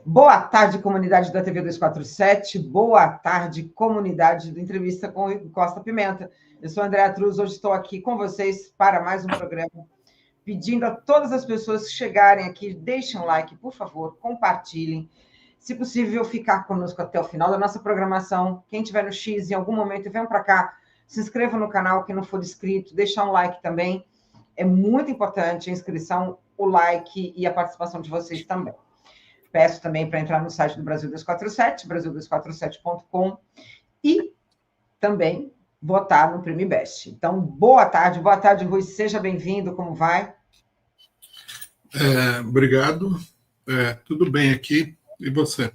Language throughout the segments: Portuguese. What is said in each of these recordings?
Boa tarde, comunidade da TV 247. Boa tarde, comunidade do Entrevista com o Costa Pimenta. Eu sou a Andréa Truz, hoje estou aqui com vocês para mais um programa, pedindo a todas as pessoas que chegarem aqui, deixem um like, por favor, compartilhem. Se possível, ficar conosco até o final da nossa programação. Quem estiver no X em algum momento, venham para cá, se inscreva no canal, quem não for inscrito, deixar um like também. É muito importante a inscrição, o like e a participação de vocês também. Peço também para entrar no site do Brasil 247, brasil247.com, e também votar no Prêmio Best. Então, boa tarde, Rui, seja bem-vindo, como vai? Obrigado, tudo bem aqui, e você?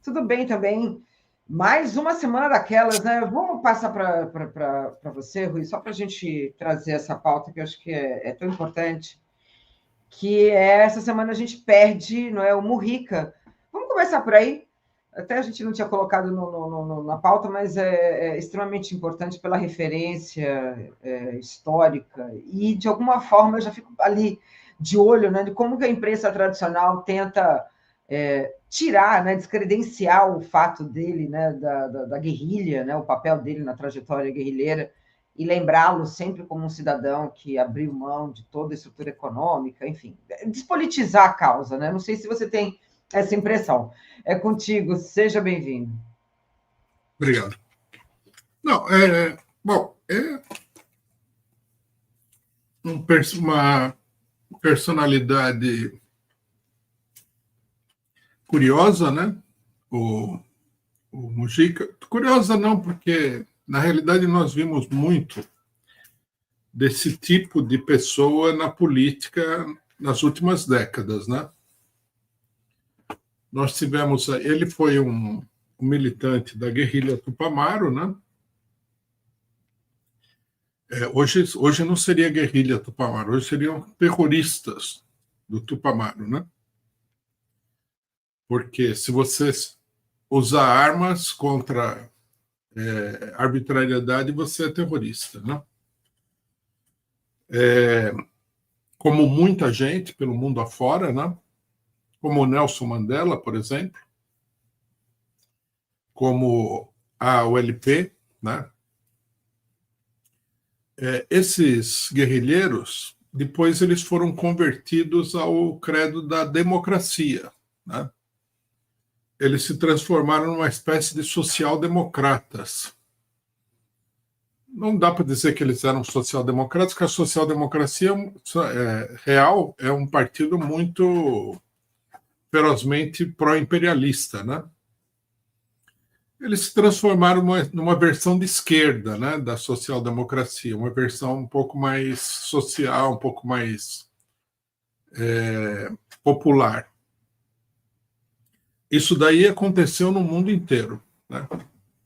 Tudo bem também. Mais uma semana daquelas, né? Vamos passar para você, Rui, só para a gente trazer essa pauta que eu acho que é tão importante, que essa semana a gente perde, não é, o Mujica. Vamos começar por aí. Até a gente não tinha colocado na pauta, mas é extremamente importante pela referência histórica. E, de alguma forma, eu já fico ali de olho, né, de como que a imprensa tradicional tenta tirar, né, descredenciar o fato dele, né, da guerrilha, né, o papel dele na trajetória guerrilheira, e lembrá-lo sempre como um cidadão que abriu mão de toda a estrutura econômica, enfim, despolitizar a causa, né? Não sei se você tem essa impressão. É contigo, seja bem-vindo. Obrigado. Não, uma personalidade curiosa, né? O Mujica. Curiosa não, porque na realidade nós vimos muito desse tipo de pessoa na política nas últimas décadas, né? Nós tivemos, ele foi um militante da guerrilha Tupamaro, né? Hoje não seria guerrilha Tupamaro, hoje seriam terroristas do Tupamaro, né? Porque se você usar armas contra arbitrariedade, você é terrorista, né? Como muita gente pelo mundo afora, né? Como o Nelson Mandela, por exemplo, como a OLP, né? Esses guerrilheiros, depois eles foram convertidos ao credo da democracia, né? Eles se transformaram numa espécie de social-democratas. Não dá para dizer que eles eram social-democratas, porque a social-democracia real é um partido muito ferozmente pró-imperialista, né? Eles se transformaram numa versão de esquerda, né, da social-democracia, uma versão um pouco mais social, um pouco mais popular. Isso daí aconteceu no mundo inteiro, né?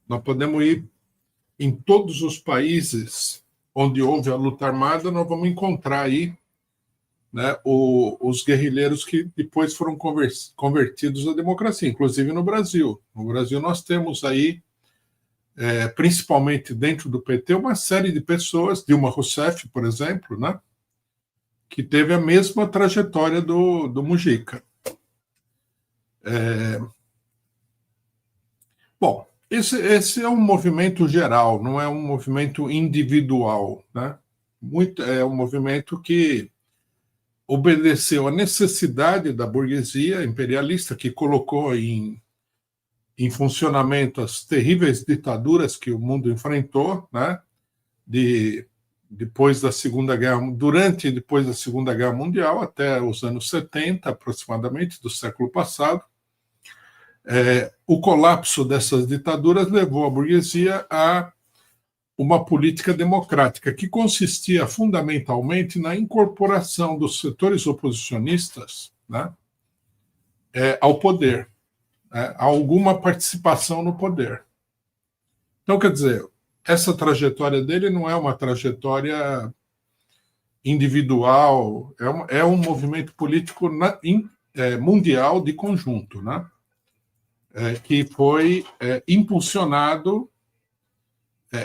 Nós podemos ir em todos os países onde houve a luta armada, nós vamos encontrar aí, né, os guerrilheiros que depois foram convertidos à democracia, inclusive no Brasil. No Brasil nós temos aí, principalmente dentro do PT, uma série de pessoas, Dilma Rousseff, por exemplo, né, que teve a mesma trajetória do Mujica. Bom, esse é um movimento geral, não é um movimento individual, né? É um movimento que obedeceu à necessidade da burguesia imperialista, que colocou em funcionamento as terríveis ditaduras que o mundo enfrentou, né? Depois da Segunda Guerra, durante e depois da Segunda Guerra Mundial, até os anos 70, aproximadamente, do século passado. O colapso dessas ditaduras levou a burguesia a uma política democrática que consistia fundamentalmente na incorporação dos setores oposicionistas, né, ao poder, a alguma participação no poder. Então, quer dizer, essa trajetória dele não é uma trajetória individual, é um movimento político mundial de conjunto, né? Que foi impulsionado,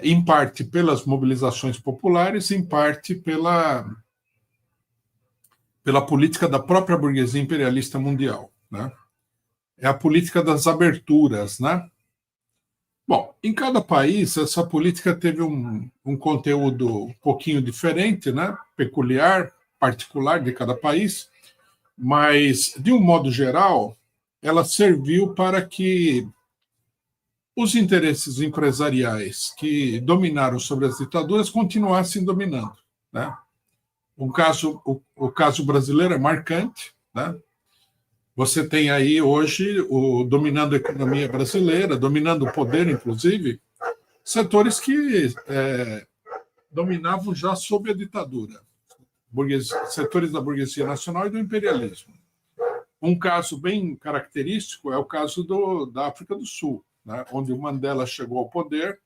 em parte pelas mobilizações populares, em parte pela política da própria burguesia imperialista mundial, né? é a política das aberturas, né? Bom, em cada país, essa política teve um conteúdo um pouquinho diferente, né? Peculiar, particular de cada país, mas, de um modo geral, ela serviu para que os interesses empresariais que dominaram sobre as ditaduras continuassem dominando, né? O caso brasileiro é marcante, né? Você tem aí hoje, dominando a economia brasileira, dominando o poder, inclusive, setores que dominavam já sob a ditadura, setores da burguesia nacional e do imperialismo. Um caso bem característico é o caso da África do Sul, né, onde o Mandela chegou ao poder.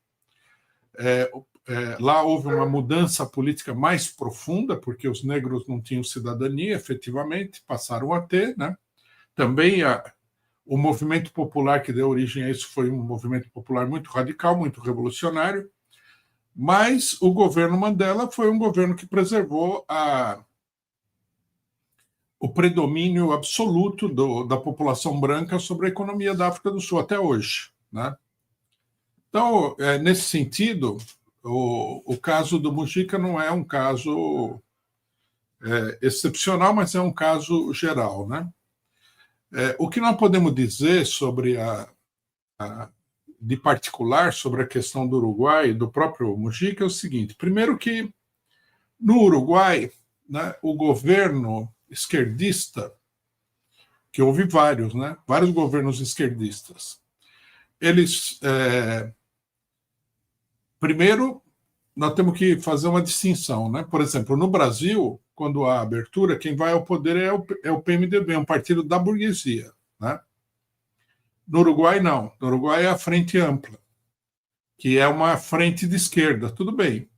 Lá houve uma mudança política mais profunda, porque os negros não tinham cidadania, efetivamente, passaram a ter, né? Também o movimento popular que deu origem a isso foi um movimento popular muito radical, muito revolucionário, mas o governo Mandela foi um governo que preservou o predomínio absoluto da população branca sobre a economia da África do Sul até hoje, né? Então, nesse sentido, o caso do Mujica não é um caso excepcional, mas é um caso geral, né? O que nós podemos dizer sobre de particular sobre a questão do Uruguai, do próprio Mujica, é o seguinte: primeiro que no Uruguai, né, o governo esquerdista, que houve vários, né, vários governos esquerdistas, eles primeiro nós temos que fazer uma distinção, né? Por exemplo, no Brasil, quando há abertura, quem vai ao poder é o PMDB, um partido da burguesia, né? No Uruguai, não. No Uruguai é a Frente Ampla, que é uma frente de esquerda. Tudo bem.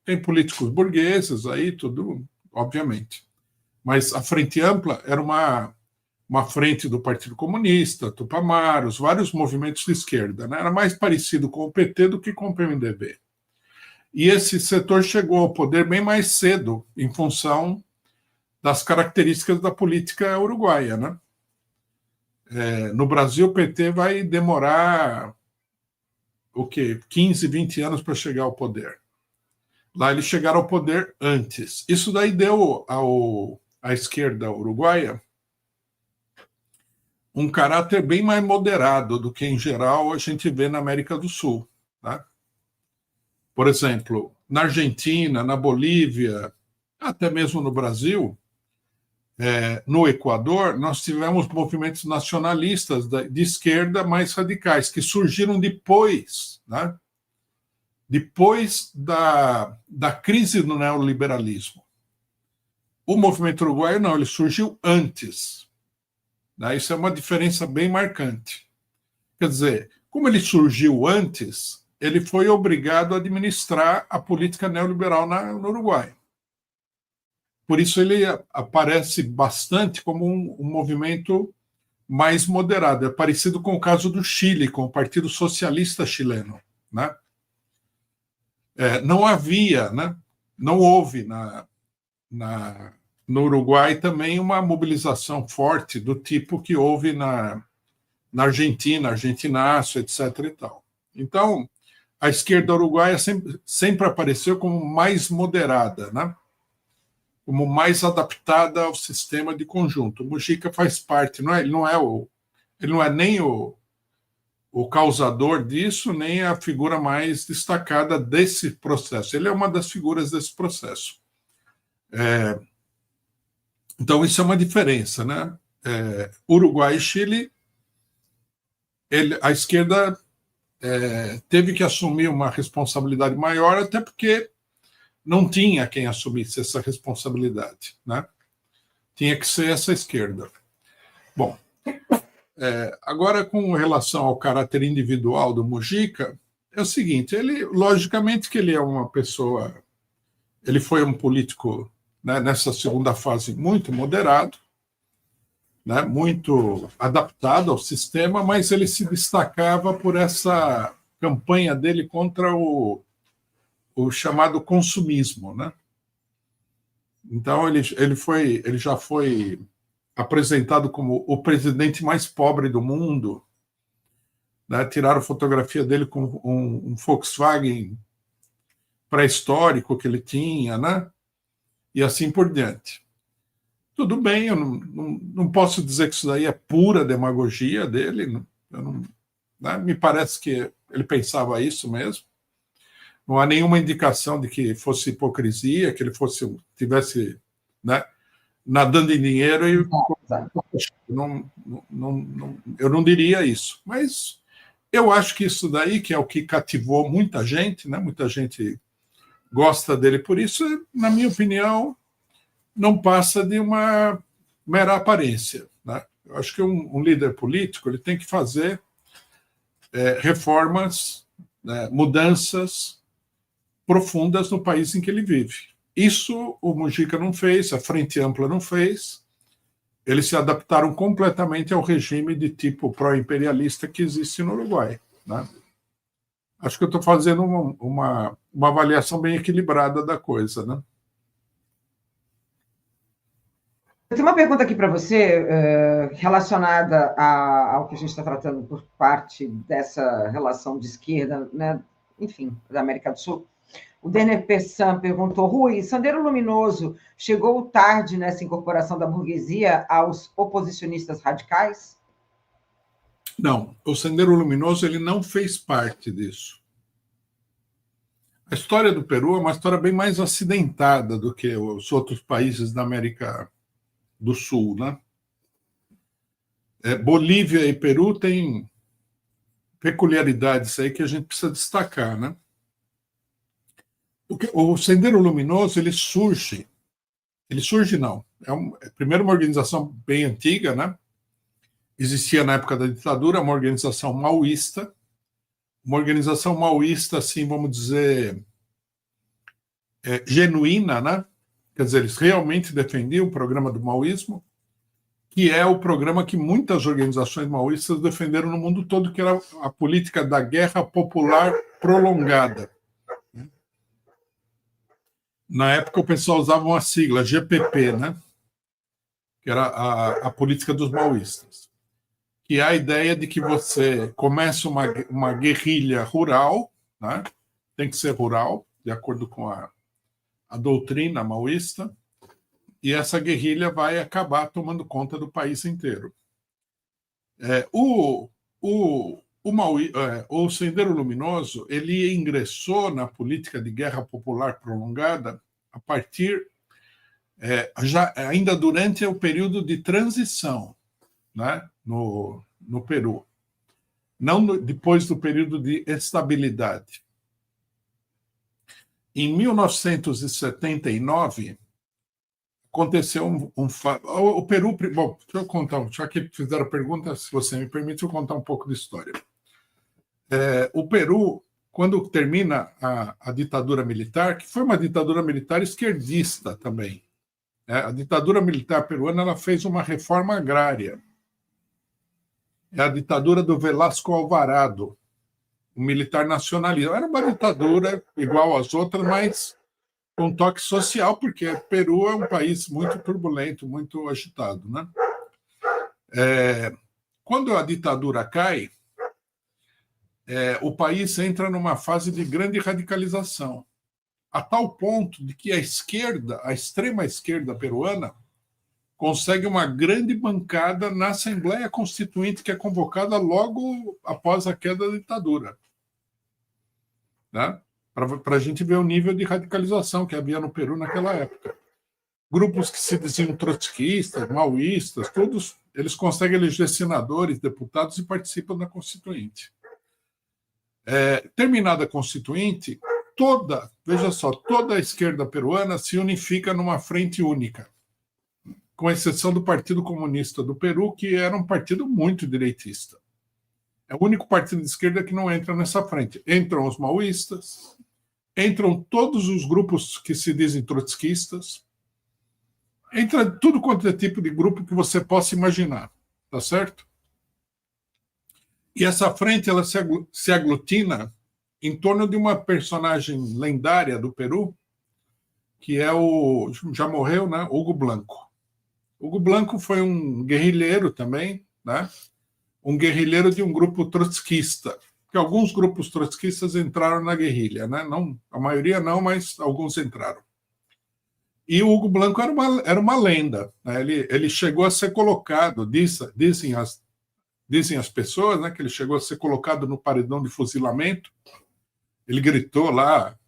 Tem políticos burgueses aí, tudo, obviamente. Mas a Frente Ampla era uma frente do Partido Comunista, Tupamaros, vários movimentos de esquerda, né? Era mais parecido com o PT do que com o PMDB. E esse setor chegou ao poder bem mais cedo, em função das características da política uruguaia, né? No Brasil, o PT vai demorar o quê? 15, 20 anos para chegar ao poder. Lá eles chegaram ao poder antes. Isso daí deu à esquerda uruguaia um caráter bem mais moderado do que, em geral, a gente vê na América do Sul, tá? Por exemplo, na Argentina, na Bolívia, até mesmo no Brasil, no Equador, nós tivemos movimentos nacionalistas de esquerda mais radicais, que surgiram depois, né? Depois da crise do neoliberalismo. O movimento uruguaio não, ele surgiu antes. Né? Isso é uma diferença bem marcante. Quer dizer, como ele surgiu antes, ele foi obrigado a administrar a política neoliberal no Uruguai. Por isso ele aparece bastante como um movimento mais moderado. É parecido com o caso do Chile, com o Partido Socialista Chileno, né? Não havia, né? Não houve no Uruguai também uma mobilização forte do tipo que houve na Argentina, Argentinaço, etc. e tal. Então, a esquerda uruguaia sempre apareceu como mais moderada, né? Como mais adaptada ao sistema de conjunto. O Mujica faz parte, ele não é nem o causador disso, nem a figura mais destacada desse processo. Ele é uma das figuras desse processo. Então, isso é uma diferença, né? Uruguai e Chile, a esquerda teve que assumir uma responsabilidade maior, até porque não tinha quem assumisse essa responsabilidade, né? Tinha que ser essa esquerda. Bom, agora, com relação ao caráter individual do Mujica, é o seguinte: ele, logicamente que ele é uma pessoa, ele foi um político, né, nessa segunda fase muito moderado, né, muito adaptado ao sistema, mas ele se destacava por essa campanha dele contra o chamado consumismo, né? Então ele já foi apresentado como o presidente mais pobre do mundo, né? Tiraram fotografia dele com um Volkswagen pré-histórico que ele tinha, né? E assim por diante. Tudo bem, eu não posso dizer que isso daí é pura demagogia dele, né? Me parece que ele pensava isso mesmo. Não há nenhuma indicação de que fosse hipocrisia, que ele tivesse, né, nadando em dinheiro. E eu não diria isso. Mas eu acho que isso daí, que é o que cativou muita gente, né? Muita gente gosta dele por isso, na minha opinião, não passa de uma mera aparência, né? Eu acho que um líder político ele tem que fazer reformas, né, mudanças profundas no país em que ele vive. Isso o Mujica não fez, a Frente Ampla não fez. Eles se adaptaram completamente ao regime de tipo pró-imperialista que existe no Uruguai, né? Acho que eu estou fazendo uma avaliação bem equilibrada da coisa, né? Eu tenho uma pergunta aqui para você, relacionada ao que a gente está tratando por parte dessa relação de esquerda, né? Enfim, da América do Sul. O Denner Pessan perguntou: Rui, Sendero Luminoso chegou tarde nessa incorporação da burguesia aos oposicionistas radicais? Não, o Sendero Luminoso ele não fez parte disso. A história do Peru é uma história bem mais acidentada do que os outros países da América do Sul, né? Bolívia e Peru têm peculiaridades aí que a gente precisa destacar, né? O Sendero Luminoso ele surge não, primeiro uma organização bem antiga, né? Existia na época da ditadura uma organização maoísta, assim, vamos dizer, genuína, né? Quer dizer, eles realmente defendiam o programa do maoísmo, que é o programa que muitas organizações maoístas defenderam no mundo todo, que era a política da guerra popular prolongada. Na época, o pessoal usava uma sigla, GPP, né? Que era a política dos maoístas, que é a ideia de que você começa uma guerrilha rural, né? Tem que ser rural, de acordo com a doutrina maoísta, e essa guerrilha vai acabar tomando conta do país inteiro. O Sendero Luminoso ele ingressou na política de guerra popular prolongada a partir, ainda durante o período de transição, né, no Peru, não depois do período de estabilidade. Em 1979, aconteceu o Peru... Bom, deixa eu contar, já que fizeram a pergunta, se você me permite, eu contar um pouco de história. O Peru, quando termina a ditadura militar, que foi uma ditadura militar esquerdista também, a ditadura militar peruana ela fez uma reforma agrária. É a ditadura do Velasco Alvarado, um militar nacionalista. Era uma ditadura igual às outras, mas com toque social, porque Peru é um país muito turbulento, muito agitado, né? Quando a ditadura cai, o país entra numa fase de grande radicalização, a tal ponto de que a extrema esquerda peruana, consegue uma grande bancada na Assembleia Constituinte, que é convocada logo após a queda da ditadura, né? Para a gente ver o nível de radicalização que havia no Peru naquela época. Grupos que se diziam trotskistas, maoístas, todos eles conseguem eleger senadores, deputados e participam da Constituinte. Terminada a Constituinte, veja só, toda a esquerda peruana se unifica numa frente única, com exceção do Partido Comunista do Peru, que era um partido muito direitista. É o único partido de esquerda que não entra nessa frente. Entram os maoístas, entram todos os grupos que se dizem trotskistas, entra tudo quanto é tipo de grupo que você possa imaginar, tá certo? E essa frente ela se aglutina em torno de uma personagem lendária do Peru, que é já morreu, né? Hugo Blanco. Hugo Blanco foi um guerrilheiro também, né? Um guerrilheiro de um grupo trotskista, que alguns grupos trotskistas entraram na guerrilha, né? Não, a maioria não, mas alguns entraram. E o Hugo Blanco era uma lenda, né? Ele chegou a ser colocado, dizem as pessoas, né, que ele chegou a ser colocado no paredão de fuzilamento. Ele gritou lá,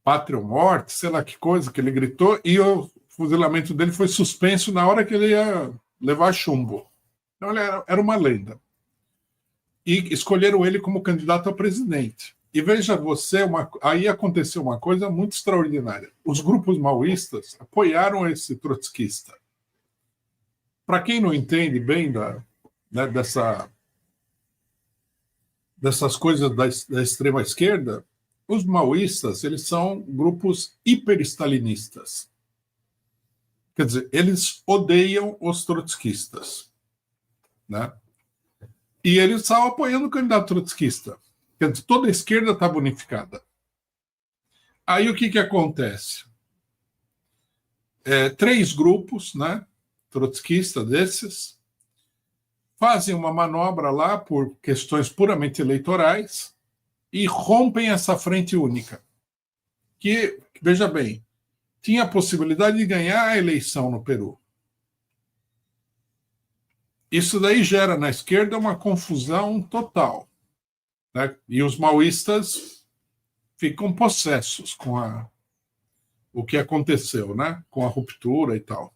pátria ou morte, sei lá que coisa que ele gritou, e o fuzilamento dele foi suspenso na hora que ele ia levar chumbo. Então ele era uma lenda. E escolheram ele como candidato a presidente. E veja você, aí aconteceu uma coisa muito extraordinária. Os grupos maoístas apoiaram esse trotskista. Para quem não entende bem né, dessas coisas da extrema esquerda, os maoístas, eles são grupos hiperstalinistas. Quer dizer, eles odeiam os trotskistas, né? E eles estavam apoiando o candidato trotskista. Quer dizer, toda a esquerda estava unificada. Aí o que acontece? 3 grupos, né, trotskistas desses, fazem uma manobra lá por questões puramente eleitorais e rompem essa frente única, que, veja bem, tinha a possibilidade de ganhar a eleição no Peru. Isso daí gera na esquerda uma confusão total, né? E os maoístas ficam possessos com o que aconteceu, né? Com a ruptura e tal.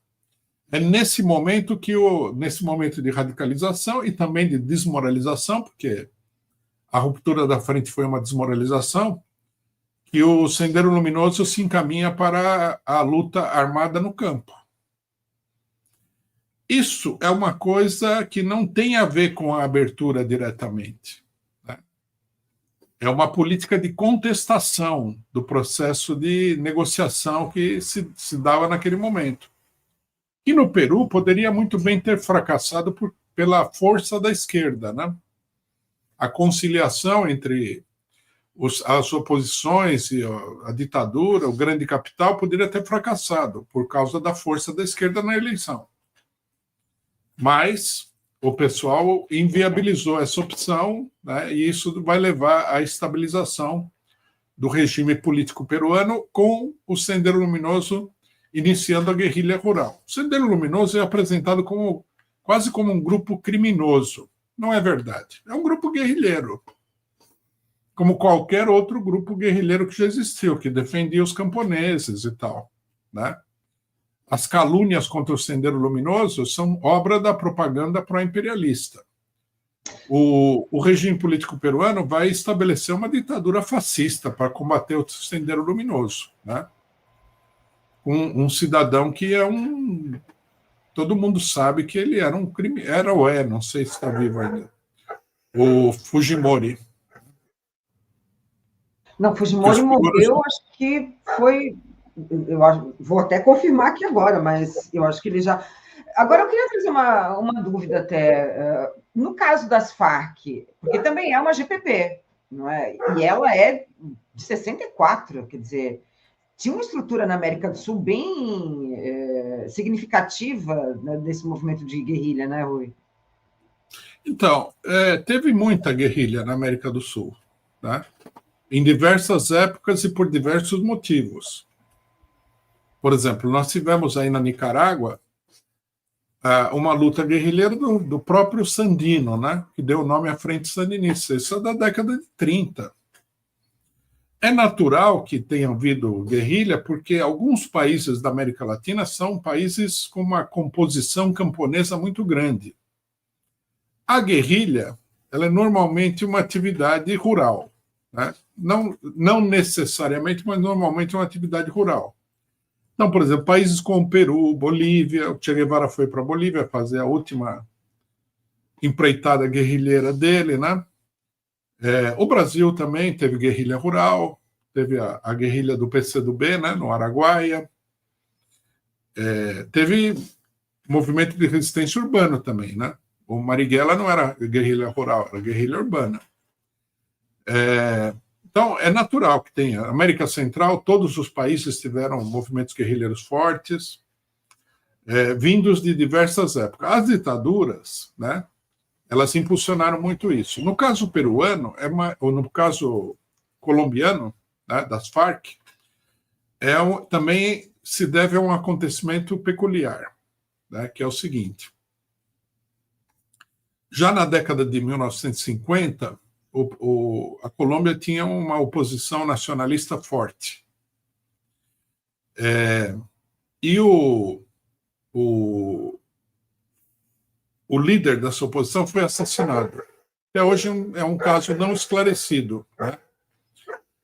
É nesse momento nesse momento de radicalização e também de desmoralização, porque a ruptura da frente foi uma desmoralização, que o Sendero Luminoso se encaminha para a luta armada no campo. Isso é uma coisa que não tem a ver com a abertura diretamente, né? É uma política de contestação do processo de negociação que se dava naquele momento. E no Peru poderia muito bem ter fracassado pela força da esquerda, né? A conciliação entre as oposições e a ditadura, o grande capital, poderia ter fracassado por causa da força da esquerda na eleição. Mas o pessoal inviabilizou essa opção, né, e isso vai levar à estabilização do regime político peruano, com o Sendero Luminoso iniciando a guerrilha rural. O Sendero Luminoso é apresentado quase como um grupo criminoso. Não é verdade. É um grupo guerrilheiro, como qualquer outro grupo guerrilheiro que já existiu, que defendia os camponeses e tal, né? As calúnias contra o Sendero Luminoso são obra da propaganda pró-imperialista. O regime político peruano vai estabelecer uma ditadura fascista para combater o Sendero Luminoso, né? Um cidadão que todo mundo sabe que ele era um crime, era ou é, não sei se está vivo ainda, o Fujimori. Não, Fujimori morreu, acho que foi. Vou até confirmar aqui agora, mas eu acho que ele já. Agora, eu queria trazer uma dúvida até. No caso das Farc, porque também é uma GPP, não é? E ela é de 64, quer dizer, tinha uma estrutura na América do Sul bem significativa, né, desse movimento de guerrilha, né, Rui? Então, teve muita guerrilha na América do Sul, né? Em diversas épocas e por diversos motivos. Por exemplo, nós tivemos aí na Nicarágua uma luta guerrilheira do próprio Sandino, né, que deu o nome à Frente Sandinista. Isso é da década de 30. É natural que tenha havido guerrilha, porque alguns países da América Latina são países com uma composição camponesa muito grande. A guerrilha, ela é normalmente uma atividade rural, né? Não necessariamente, mas normalmente é uma atividade rural. Então, por exemplo, países como Peru, Bolívia, o Che Guevara foi para a Bolívia fazer a última empreitada guerrilheira dele, né? O Brasil também teve guerrilha rural, teve a guerrilha do PCdoB, né, no Araguaia, teve movimento de resistência urbano também, né? O Marighella não era guerrilha rural, era guerrilha urbana. Então, é natural que tenha. América Central, todos os países tiveram movimentos guerrilheiros fortes. vindos de diversas épocas. As ditaduras, né, elas impulsionaram muito isso. No caso peruano, ou no caso colombiano, né, das Farc, também se deve a um acontecimento peculiar, né, que é o seguinte. Já na década de 1950, a Colômbia tinha uma oposição nacionalista forte. E o líder dessa oposição foi assassinado. Até hoje é um caso não esclarecido, né?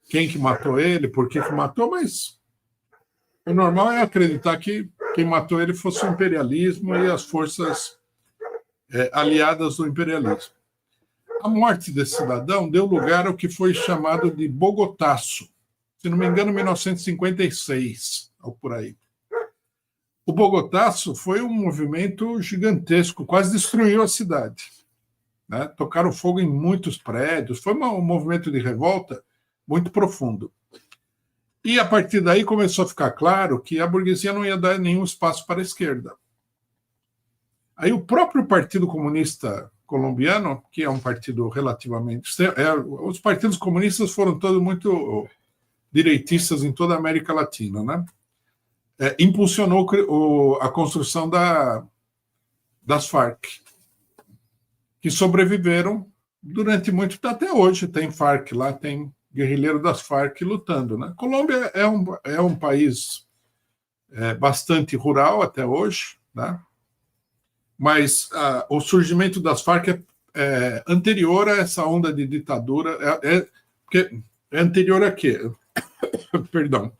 Quem que matou ele, por que matou, mas o normal é acreditar que quem matou ele fosse o imperialismo e as forças aliadas do imperialismo. A morte desse cidadão deu lugar ao que foi chamado de Bogotaço, se não me engano, 1956, ou por aí. O Bogotaço foi um movimento gigantesco, quase destruiu a cidade, né? Tocaram fogo em muitos prédios, foi um movimento de revolta muito profundo. E, a partir daí, começou a ficar claro que a burguesia não ia dar nenhum espaço para a esquerda. Aí o próprio Partido Comunista Colombiano, que é um partido relativamente... os partidos comunistas foram todos muito direitistas em toda a América Latina, né? Impulsionou a construção das Farc, que sobreviveram durante muito tempo. Até hoje tem Farc lá, tem guerrilheiro das Farc lutando, né? Colômbia é um país bastante rural até hoje, né? Mas o surgimento das Farc é anterior a essa onda de ditadura. É anterior a quê? Perdão.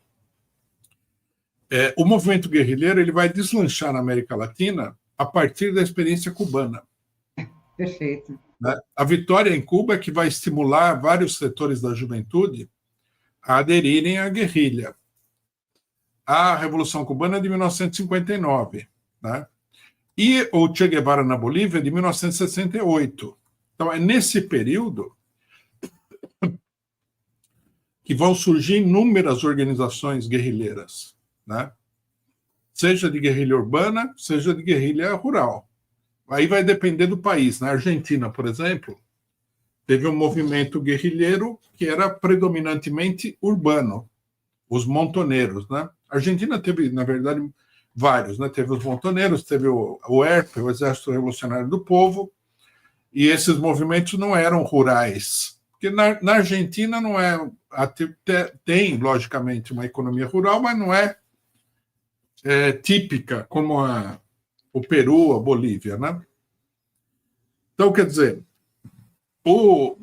O movimento guerrilheiro ele vai deslanchar na América Latina a partir da experiência cubana. Perfeito. Né? A vitória em Cuba é que vai estimular vários setores da juventude a aderirem à guerrilha. A Revolução Cubana é de 1959, né? E o Che Guevara na Bolívia é de 1968. Então, é nesse período que vão surgir inúmeras organizações guerrilheiras, né? Seja de guerrilha urbana, seja de guerrilha rural. Aí vai depender do país. Na Argentina, por exemplo, teve um movimento guerrilheiro que era predominantemente urbano, os montoneiros, né? A Argentina teve, na verdade, vários, né? Teve os montoneiros, teve o ERP, o Exército Revolucionário do Povo, e esses movimentos não eram rurais. Porque na Argentina não é... Tem, logicamente, uma economia rural, mas não é típica como o Peru, a Bolívia, né? Então, quer dizer, o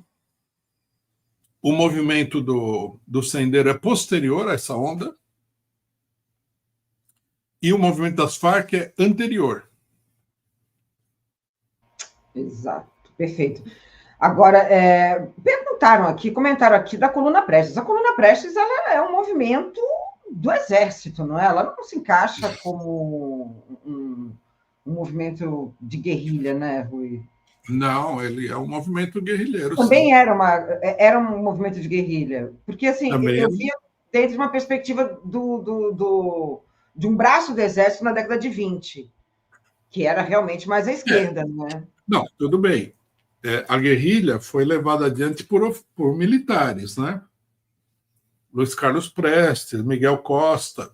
movimento do Sendero é posterior a essa onda e o movimento das Farc é anterior. Exato, perfeito. Agora, comentaram aqui da Coluna Prestes. A Coluna Prestes ela é um movimento do Exército, não é? Ela não se encaixa como um movimento de guerrilha, né, Rui? Não, ele é um movimento guerrilheiro. Também sim. Era um movimento de guerrilha. Porque, assim, eu via dentro de uma perspectiva de um braço do Exército na década de 20, que era realmente mais à esquerda, não é? Não, tudo bem. A guerrilha foi levada adiante por militares, né? Luiz Carlos Prestes, Miguel Costa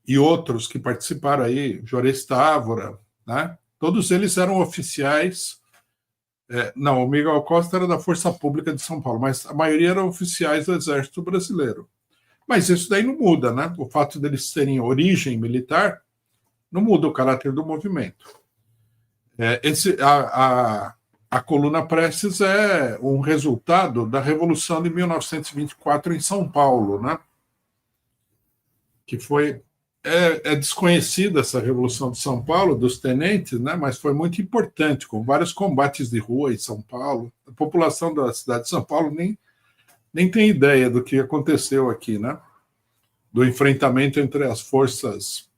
e outros que participaram aí, Juarez Távora, né? Todos eles eram oficiais. Não, o Miguel Costa era da Força Pública de São Paulo, mas a maioria eram oficiais do Exército Brasileiro. Mas isso daí não muda, né? O fato deles terem origem militar não muda o caráter do movimento. A Coluna Prestes é um resultado da Revolução de 1924 em São Paulo, né? Que foi... É desconhecida essa Revolução de São Paulo, dos tenentes, né? Mas foi muito importante, com vários combates de rua em São Paulo. A população da cidade de São Paulo nem tem ideia do que aconteceu aqui, né? Do enfrentamento entre as forças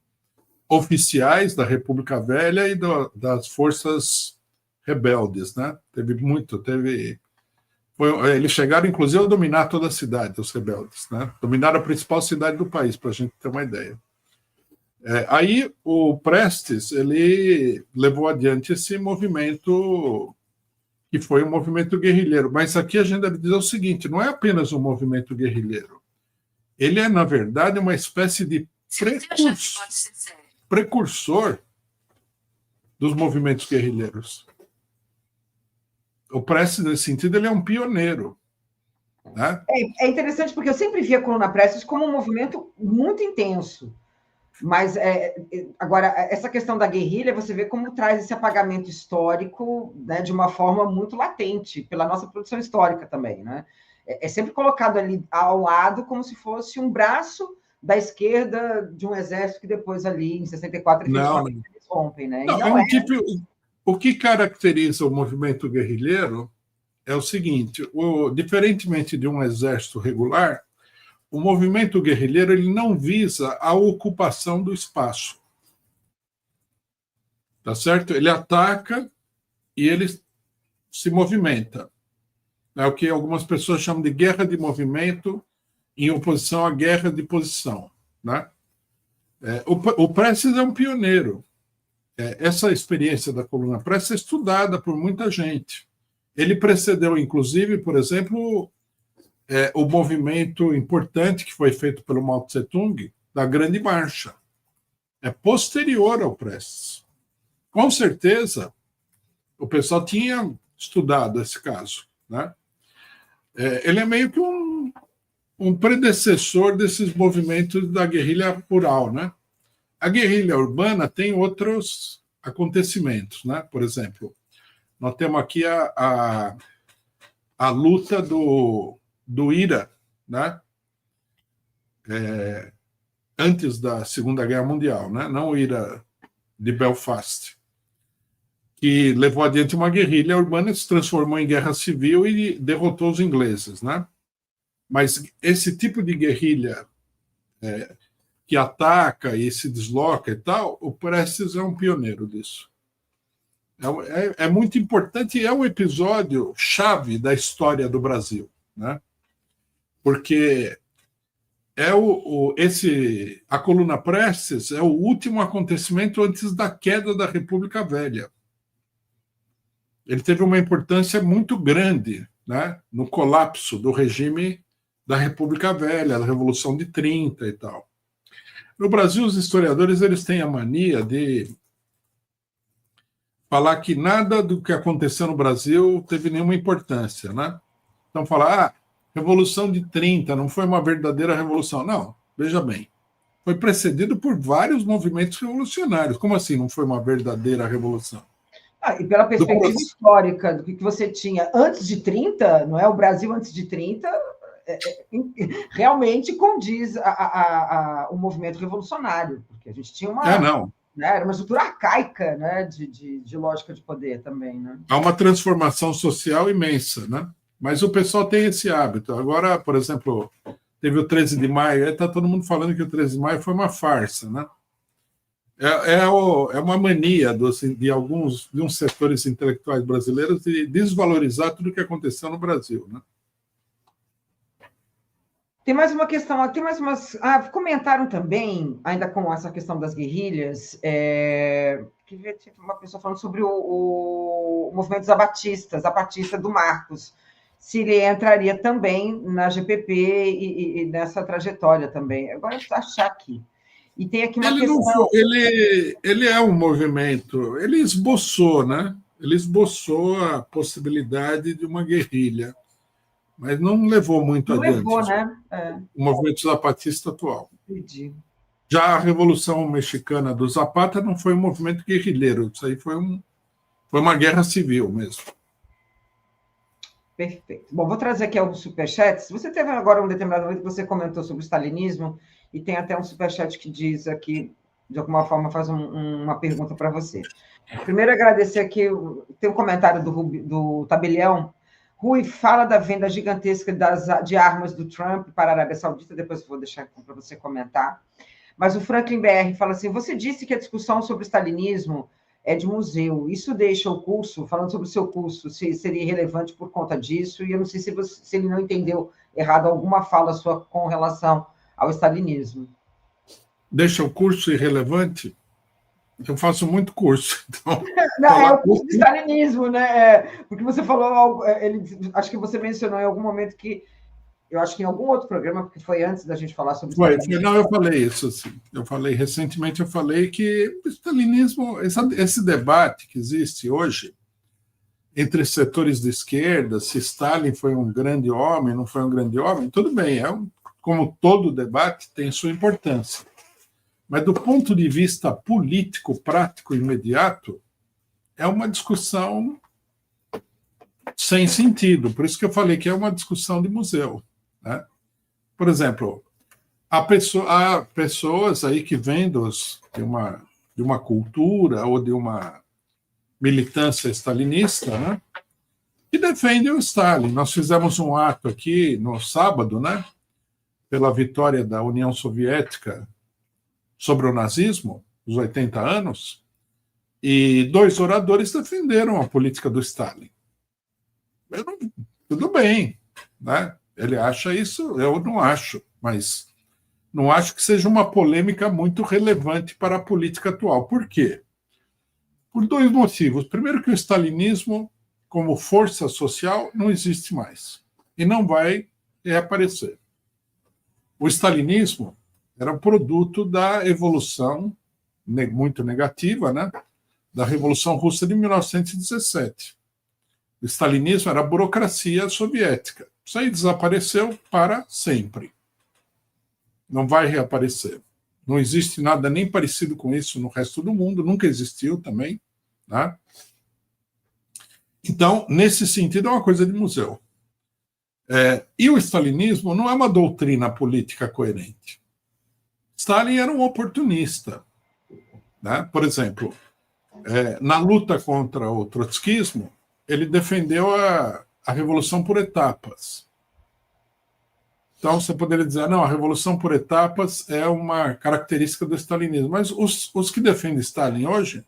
oficiais da República Velha e das forças rebeldes, né? Eles chegaram, inclusive, a dominar toda a cidade, os rebeldes, né? Dominaram a principal cidade do país, para a gente ter uma ideia. Aí o Prestes ele levou adiante esse movimento que foi um movimento guerrilheiro. Mas aqui a gente deve dizer o seguinte: não é apenas um movimento guerrilheiro. Ele é, na verdade, uma espécie de precursor dos movimentos guerrilheiros. O Prestes, nesse sentido, ele é um pioneiro. Né? É interessante porque eu sempre via a Coluna Prestes como um movimento muito intenso. Mas, agora, essa questão da guerrilha, você vê como traz esse apagamento histórico, né, de uma forma muito latente, pela nossa produção histórica também. Né? É sempre colocado ali ao lado como se fosse um braço da esquerda de um exército que depois ali, em 64, efetivamente, eles rompem. Né? Não, é um tipo... O que caracteriza o movimento guerrilheiro é o seguinte: diferentemente de um exército regular, o movimento guerrilheiro ele não visa a ocupação do espaço. Tá certo? Ele ataca e ele se movimenta. É o que algumas pessoas chamam de guerra de movimento em oposição à guerra de posição. Né? O Prestes é um pioneiro. Essa experiência da coluna Prestes é estudada por muita gente. Ele precedeu, inclusive, por exemplo, o movimento importante que foi feito pelo Mao Tse-tung, da Grande Marcha. É posterior ao Prestes. Com certeza, o pessoal tinha estudado esse caso. Né? Ele é meio que um predecessor desses movimentos da guerrilha rural. Né? A guerrilha urbana tem outros acontecimentos. Né? Por exemplo, nós temos aqui a luta do IRA, né? Antes da Segunda Guerra Mundial, né? Não o IRA de Belfast, que levou adiante uma guerrilha urbana, se transformou em guerra civil e derrotou os ingleses. Né? Mas esse tipo de guerrilha que ataca e se desloca e tal, o Prestes é um pioneiro disso. É muito importante e é um episódio chave da história do Brasil. Né? Porque a coluna Prestes é o último acontecimento antes da queda da República Velha. Ele teve uma importância muito grande, né, no colapso do regime da República Velha, da Revolução de 30 e tal. No Brasil, os historiadores eles têm a mania de falar que nada do que aconteceu no Brasil teve nenhuma importância. Né? Então, falar, Revolução de 30 não foi uma verdadeira revolução. Não, veja bem, foi precedido por vários movimentos revolucionários. Como assim não foi uma verdadeira revolução? E pela perspectiva histórica do que você tinha antes de 30, não é? O Brasil antes de 30 realmente condiz o movimento revolucionário, porque a gente tinha uma... Né, era uma estrutura arcaica, né, de lógica de poder também. Né? Há uma transformação social imensa, né? Mas o pessoal tem esse hábito. Agora, por exemplo, teve o 13 de maio, está todo mundo falando que o 13 de maio foi uma farsa, né? É uma mania de uns setores intelectuais brasileiros de desvalorizar tudo o que aconteceu no Brasil, né? Tem mais uma questão, tem mais umas... comentaram também, ainda com essa questão das guerrilhas, que uma pessoa falando sobre o movimento zapatista do Marcos, se ele entraria também na GPP e nessa trajetória também. Agora, eu achar aqui. E tem aqui uma questão... Ele é um movimento, ele esboçou, né? Ele esboçou a possibilidade de uma guerrilha, mas não levou muito adiante. Levou, né? O movimento zapatista atual. Entendi. Já a Revolução Mexicana do Zapata não foi um movimento guerrilheiro, isso aí foi uma guerra civil mesmo. Perfeito. Bom, vou trazer aqui alguns superchats. Você teve agora um determinado momento que você comentou sobre o stalinismo, e tem até um superchat que diz aqui, de alguma forma, faz uma pergunta para você. Primeiro, agradecer aqui, tem um comentário do Tabelião. Rui, fala da venda gigantesca de armas do Trump para a Arábia Saudita, depois eu vou deixar para você comentar. Mas o Franklin BR fala assim, você disse que a discussão sobre o stalinismo é de museu. Isso deixa o curso, falando sobre o seu curso, se seria relevante por conta disso, e eu não sei se ele não entendeu errado alguma fala sua com relação ao stalinismo. deixa o curso irrelevante? Eu faço muito curso. Então, não, é o curso de stalinismo, né? Porque você falou, acho que você mencionou em algum momento que, eu acho que em algum outro programa, porque foi antes da gente falar sobre stalinismo. Não, eu falei isso, assim. Recentemente eu falei que o stalinismo, esse debate que existe hoje entre setores de esquerda, se Stalin foi um grande homem, não foi um grande homem, tudo bem, como todo debate tem sua importância. Mas do ponto de vista político, prático, imediato, é uma discussão sem sentido. Por isso que eu falei que é uma discussão de museu, né? Por exemplo, há pessoas aí que vêm de uma cultura ou de uma militância stalinista, né, que defendem o Stalin. Nós fizemos um ato aqui no sábado, né, pela vitória da União Soviética sobre o nazismo, os 80 anos, e 2 oradores defenderam a política do Stalin. Tudo bem, né? Ele acha isso, eu não acho, mas não acho que seja uma polêmica muito relevante para a política atual. Por quê? Por 2 motivos. Primeiro, que o stalinismo, como força social, não existe mais e não vai reaparecer. O stalinismo era um produto da evolução muito negativa, né, da Revolução Russa de 1917. O stalinismo era a burocracia soviética. Isso aí desapareceu para sempre. Não vai reaparecer. Não existe nada nem parecido com isso no resto do mundo, nunca existiu também, né? Então, nesse sentido, é uma coisa de museu. E o stalinismo não é uma doutrina política coerente. Stalin era um oportunista, né? Por exemplo, na luta contra o trotskismo, ele defendeu a revolução por etapas. Então, você poderia dizer, não, a revolução por etapas é uma característica do stalinismo. Mas os que defendem Stalin hoje,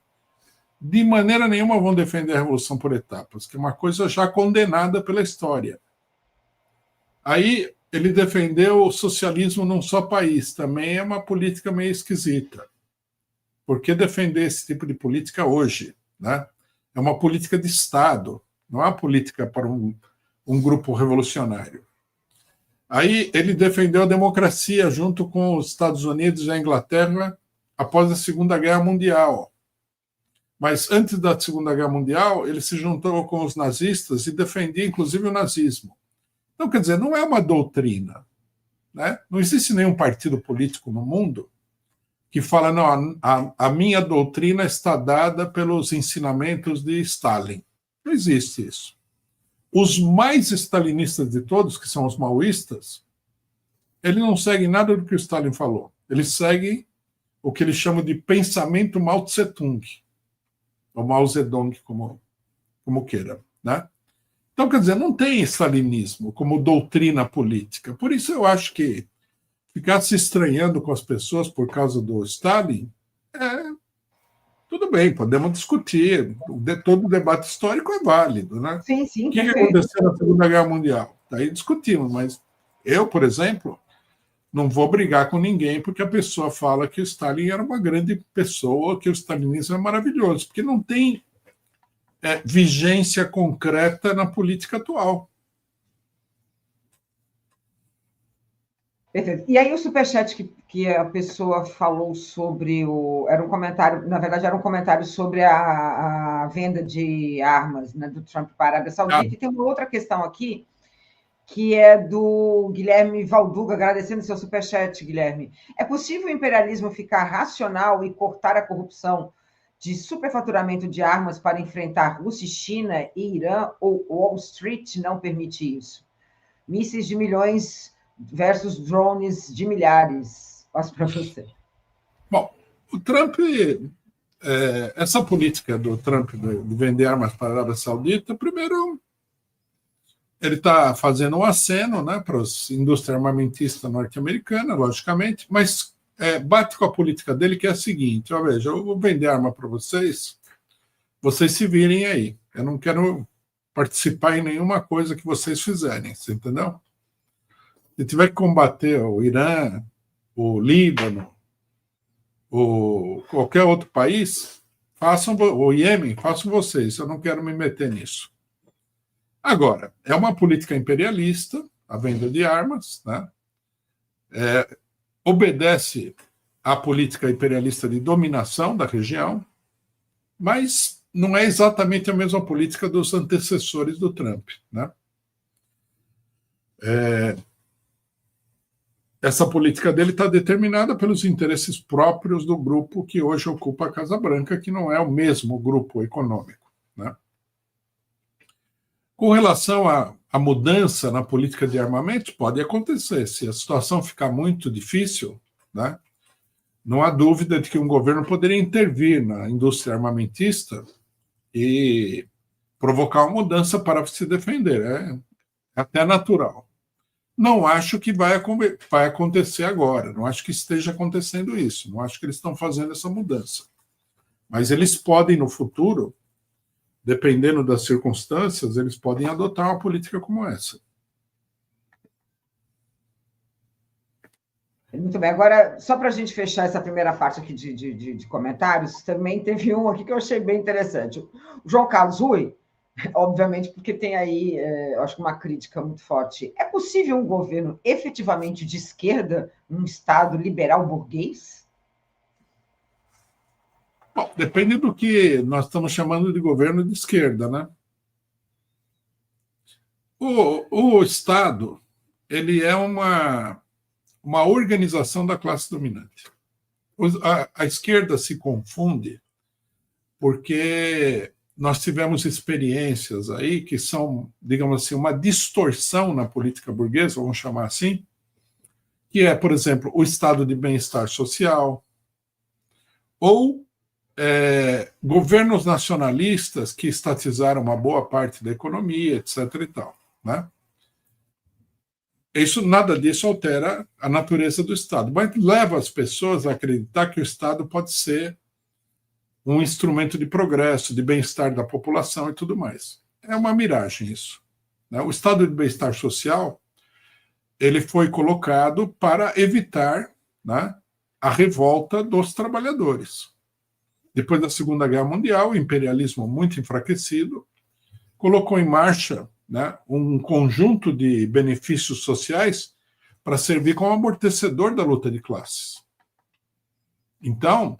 de maneira nenhuma vão defender a revolução por etapas, que é uma coisa já condenada pela história. Aí, ele defendeu o socialismo num só país. Também é uma política meio esquisita. Por que defender esse tipo de política hoje, né? É uma política de Estado, não é uma política para um grupo revolucionário. Aí ele defendeu a democracia junto com os Estados Unidos e a Inglaterra após a Segunda Guerra Mundial. Mas antes da Segunda Guerra Mundial, ele se juntou com os nazistas e defendia inclusive o nazismo. Então, quer dizer, não é uma doutrina, né? Não existe nenhum partido político no mundo que fala, não, a minha doutrina está dada pelos ensinamentos de Stalin. Não existe isso. Os mais stalinistas de todos, que são os maoístas, eles não seguem nada do que o Stalin falou. Eles seguem o que eles chamam de pensamento Mao Tse-tung, ou Mao Zedong, como queira, né? Então, quer dizer, não tem stalinismo como doutrina política. Por isso eu acho que ficar se estranhando com as pessoas por causa do Stalin, tudo bem, podemos discutir. Todo debate histórico é válido, né? Sim, sim. O que aconteceu na Segunda Guerra Mundial? Daí discutimos, mas eu, por exemplo, não vou brigar com ninguém porque a pessoa fala que o Stalin era uma grande pessoa, que o stalinismo é maravilhoso, porque não tem vigência concreta na política atual. Perfeito. E aí o superchat que a pessoa falou sobre era um comentário, na verdade, era um comentário sobre a venda de armas, né, do Trump para a Arábia Saudita. E tem uma outra questão aqui, que é do Guilherme Valduga, agradecendo seu superchat, Guilherme. É possível o imperialismo ficar racional e cortar a corrupção de superfaturamento de armas para enfrentar Rússia, China e Irã, ou Wall Street não permite isso? Mísseis de milhões versus drones de milhares. Passo para você. Bom, o Trump, essa política do Trump de vender armas para a Arábia Saudita, primeiro, ele está fazendo um aceno, né, para a indústria armamentista norte-americana, logicamente, mas bate com a política dele, que é a seguinte: ó, veja, eu vou vender arma para vocês se virem aí. Eu não quero participar em nenhuma coisa que vocês fizerem, você entendeu? Se tiver que combater o Irã, o Líbano, ou qualquer outro país, façam, o Iêmen, façam vocês, eu não quero me meter nisso. Agora, é uma política imperialista, a venda de armas, né? Obedece à política imperialista de dominação da região, mas não é exatamente a mesma política dos antecessores do Trump, né? Essa política dele está determinada pelos interesses próprios do grupo que hoje ocupa a Casa Branca, que não é o mesmo grupo econômico, né? Com relação à mudança na política de armamentos, pode acontecer. Se a situação ficar muito difícil, né, não há dúvida de que um governo poderia intervir na indústria armamentista e provocar uma mudança para se defender. É até natural. Não acho que vai acontecer agora, não acho que esteja acontecendo isso, não acho que eles estão fazendo essa mudança. Mas eles podem, no futuro, dependendo das circunstâncias, eles podem adotar uma política como essa. Muito bem. Agora, só para a gente fechar essa primeira parte aqui de comentários, também teve um aqui que eu achei bem interessante. O João Carlos Rui, obviamente, porque tem aí, eu acho que uma crítica muito forte. É possível um governo efetivamente de esquerda num Estado liberal burguês? Bom, depende do que nós estamos chamando de governo de esquerda, né? O Estado, ele é uma organização da classe dominante. A esquerda se confunde porque nós tivemos experiências aí que são, digamos assim, uma distorção na política burguesa, vamos chamar assim, que é, por exemplo, o estado de bem-estar social, ou governos nacionalistas que estatizaram uma boa parte da economia, etc. e tal, né? Nada disso altera a natureza do Estado, mas leva as pessoas a acreditar que o Estado pode ser um instrumento de progresso, de bem-estar da população e tudo mais. É uma miragem isso, né? O estado de bem-estar social, ele foi colocado para evitar, né, a revolta dos trabalhadores. Depois da Segunda Guerra Mundial, o imperialismo muito enfraquecido colocou em marcha, né, um conjunto de benefícios sociais para servir como amortecedor da luta de classes. Então,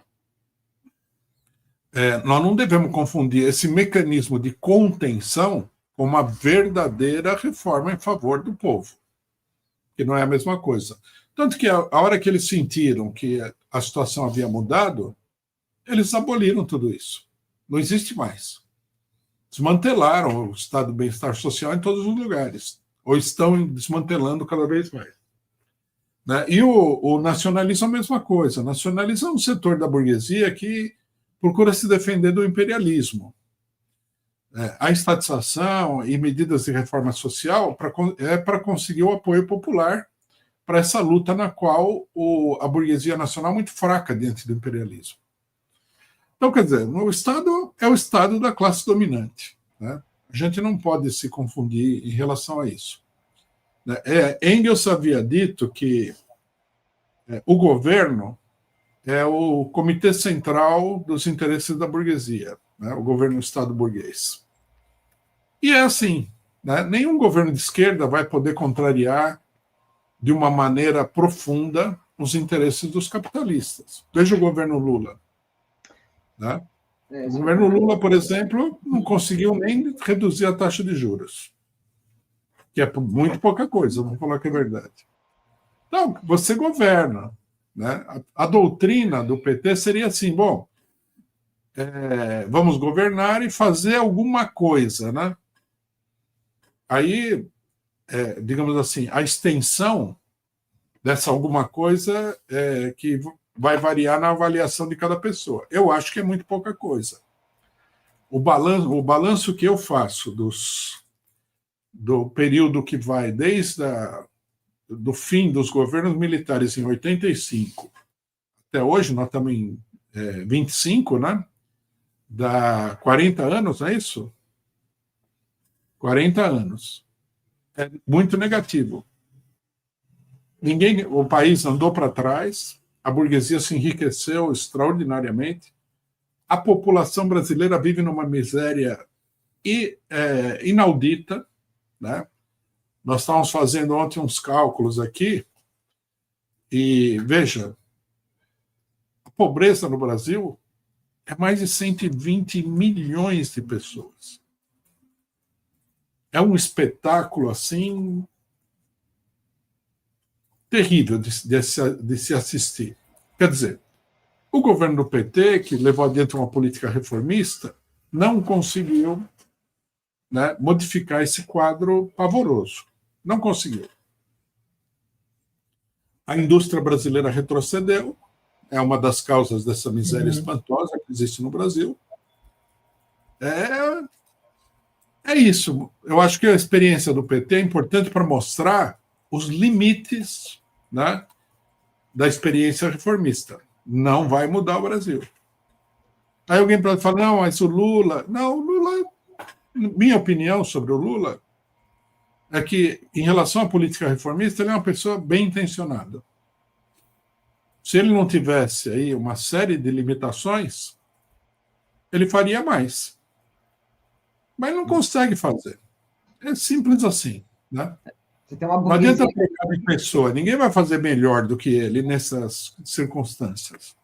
nós não devemos confundir esse mecanismo de contenção com uma verdadeira reforma em favor do povo, que não é a mesma coisa. Tanto que a hora que eles sentiram que a situação havia mudado, eles aboliram tudo isso. Não existe mais. Desmantelaram o estado de bem-estar social em todos os lugares, ou estão desmantelando cada vez mais, né? E o nacionalismo é a mesma coisa. O nacionalismo é um setor da burguesia que procura se defender do imperialismo. A estatização e medidas de reforma social é para conseguir o apoio popular para essa luta na qual a burguesia nacional é muito fraca diante do imperialismo. Então, quer dizer, o Estado é o Estado da classe dominante, né? A gente não pode se confundir em relação a isso. Engels havia dito que o governo é o comitê central dos interesses da burguesia, né? O governo do Estado burguês. E é assim, né? Nenhum governo de esquerda vai poder contrariar de uma maneira profunda os interesses dos capitalistas. Veja o governo Lula, né? O governo Lula, por exemplo, não conseguiu nem reduzir a taxa de juros, que é muito pouca coisa, vamos falar que é verdade. Então, você governa, né? A doutrina do PT seria assim, bom, vamos governar e fazer alguma coisa, né? Aí, digamos assim, a extensão dessa alguma coisa que vai variar na avaliação de cada pessoa. Eu acho que é muito pouca coisa. O balanço que eu faço do período que vai desde do fim dos governos militares em 85 até hoje, nós estamos em 25, né? Dá 40 anos, não é isso? 40 anos. muito negativo. O país andou para trás, a burguesia se enriqueceu extraordinariamente, a população brasileira vive numa miséria inaudita, né? Nós estávamos fazendo ontem uns cálculos aqui, e veja, a pobreza no Brasil é mais de 120 milhões de pessoas. É um espetáculo, assim, terrível de se assistir. Quer dizer, o governo do PT, que levou adiante uma política reformista, não conseguiu, né, modificar esse quadro pavoroso. Não conseguiu. A indústria brasileira retrocedeu, é uma das causas dessa miséria espantosa que existe no Brasil. É isso. Eu acho que a experiência do PT é importante para mostrar os limites, né, da experiência reformista. Não vai mudar o Brasil. Aí alguém pode falar, não, mas o Lula... Não, o Lula... Minha opinião sobre o Lula é que, em relação à política reformista, ele é uma pessoa bem intencionada. Se ele não tivesse aí uma série de limitações, ele faria mais. Mas não consegue fazer. É simples assim, né? Você tem uma não adianta pegar de pessoa, ninguém vai fazer melhor do que ele nessas circunstâncias.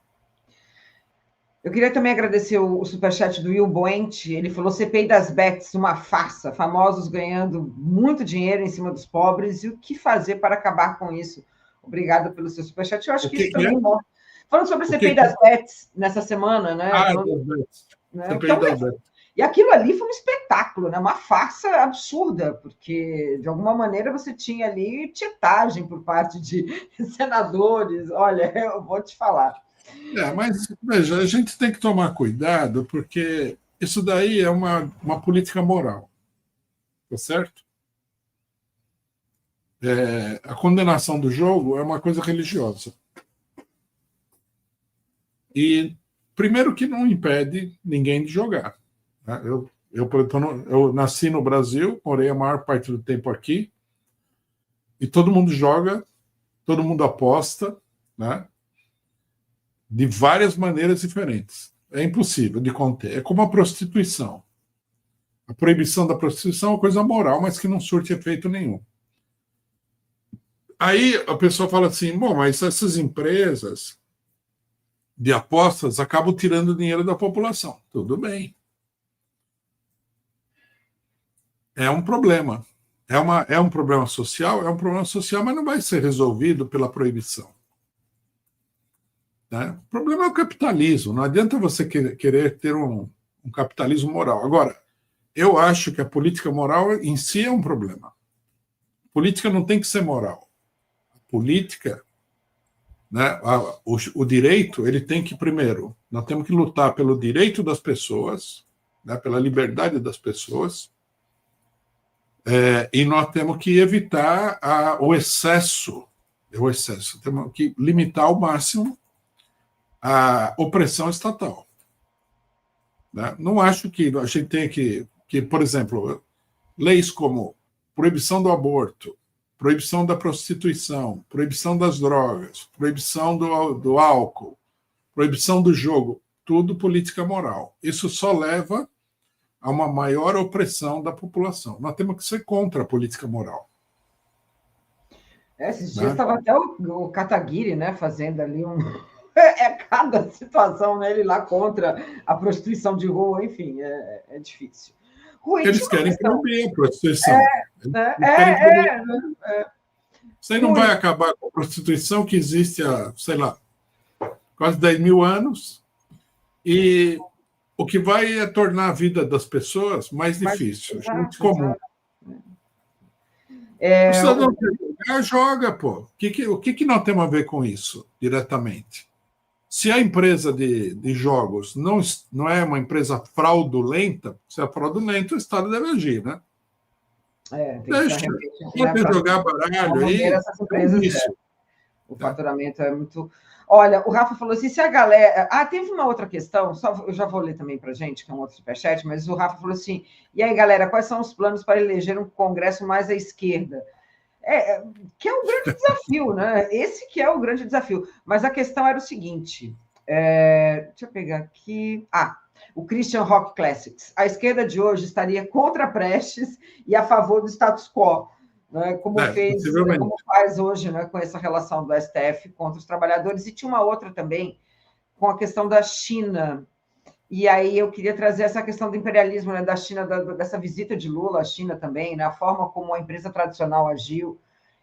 Eu queria também agradecer o superchat do Will Boente. Ele falou: CPI das bets, uma farsa, famosos ganhando muito dinheiro em cima dos pobres, e o que fazer para acabar com isso? Obrigada pelo seu superchat. Eu acho que isso também mostra. Falando sobre a CPI das bets nessa semana, né? Das bets. CPI das bets. E aquilo ali foi um espetáculo, né? Uma farsa absurda, porque, de alguma maneira, você tinha ali tietagem por parte de senadores. Olha, eu vou te falar. Mas, veja, a gente tem que tomar cuidado, porque isso daí é uma política moral, tá certo? A condenação do jogo é uma coisa religiosa. E, primeiro, que não impede ninguém de jogar. Né? Eu nasci no Brasil, morei a maior parte do tempo aqui, e todo mundo joga, todo mundo aposta, né? De várias maneiras diferentes. É impossível de conter. É como a prostituição. A proibição da prostituição é uma coisa moral, mas que não surte efeito nenhum. Aí a pessoa fala assim, bom, mas essas empresas de apostas acabam tirando dinheiro da população. Tudo bem. É um problema. É um problema social, mas não vai ser resolvido pela proibição. Né? O problema é o capitalismo. Não adianta você querer ter um capitalismo moral. Agora, eu acho que a política moral em si é um problema. A política não tem que ser moral. A política, né, o direito, ele tem que, primeiro, nós temos que lutar pelo direito das pessoas, né, pela liberdade das pessoas, e nós temos que evitar o excesso. Temos que limitar ao máximo a opressão estatal. Né? Não acho que a gente tenha que, por exemplo, leis como proibição do aborto, proibição da prostituição, proibição das drogas, proibição do álcool, proibição do jogo, tudo política moral. Isso só leva a uma maior opressão da população. Nós temos que ser contra a política moral. Esses dias estava até o Kataguiri, né, fazendo ali cada situação, né, ele lá contra a prostituição de rua, enfim, é difícil. Rui, eles querem proibir a prostituição. Isso aí não vai acabar com a prostituição que existe há, sei lá, quase 10 mil anos, e o que vai é tornar a vida das pessoas mais difícil, muito comum. O cidadão joga, pô. O que nós temos a ver com isso, diretamente? Se a empresa de jogos não é uma empresa fraudulenta, se é fraudulenta, o Estado deve agir, né? Deixa jogar baralho aí. O faturamento é muito... Olha, o Rafa falou assim, se a galera... teve uma outra questão, eu já vou ler também para a gente, que é um outro superchat, mas o Rafa falou assim, e aí, galera, quais são os planos para eleger um congresso mais à esquerda? Que é um grande desafio, né? Esse que é o grande desafio. Mas a questão era o seguinte, deixa eu pegar aqui. O Christian Rock Classics. A esquerda de hoje estaria contra Prestes e a favor do status quo, né? Como faz hoje, né, com essa relação do STF contra os trabalhadores. E tinha uma outra também, com a questão da China. E aí eu queria trazer essa questão do imperialismo, né, da China, dessa visita de Lula à China também, né, a forma como a empresa tradicional agiu,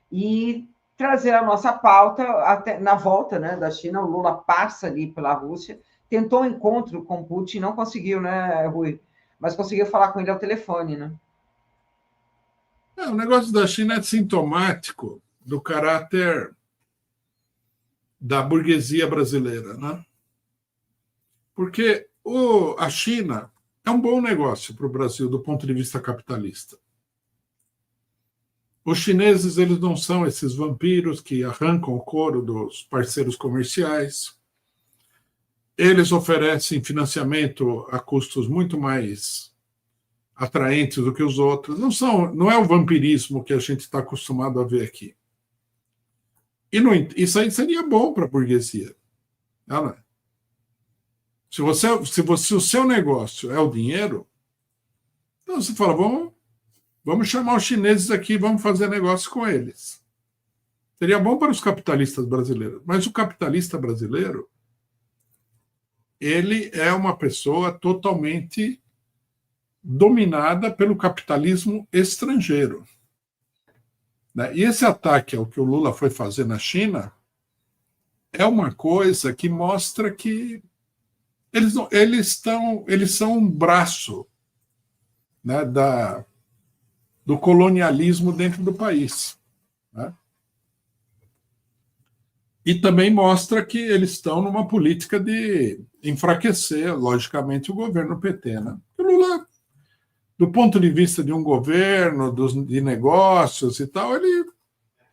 e trazer a nossa pauta até na volta, né, da China. O Lula passa ali pela Rússia, tentou um encontro com Putin, não conseguiu, né, Rui? Mas conseguiu falar com ele ao telefone, né? O negócio da China é sintomático do caráter da burguesia brasileira, né? Porque a China é um bom negócio para o Brasil do ponto de vista capitalista. Os chineses, eles não são esses vampiros que arrancam o couro dos parceiros comerciais. Eles oferecem financiamento a custos muito mais atraentes do que os outros. Não é o vampirismo que a gente está acostumado a ver aqui. E isso aí seria bom para a burguesia. Não é? Se o seu negócio é o dinheiro, então você fala, vamos chamar os chineses aqui, vamos fazer negócio com eles. Seria bom para os capitalistas brasileiros. Mas o capitalista brasileiro, ele é uma pessoa totalmente dominada pelo capitalismo estrangeiro. E esse ataque ao que o Lula foi fazer na China é uma coisa que mostra que eles são um braço, né, do colonialismo dentro do país. Né? E também mostra que eles estão numa política de enfraquecer, logicamente, o governo PT. Né? O Lula, do ponto de vista de um governo, de negócios e tal, ele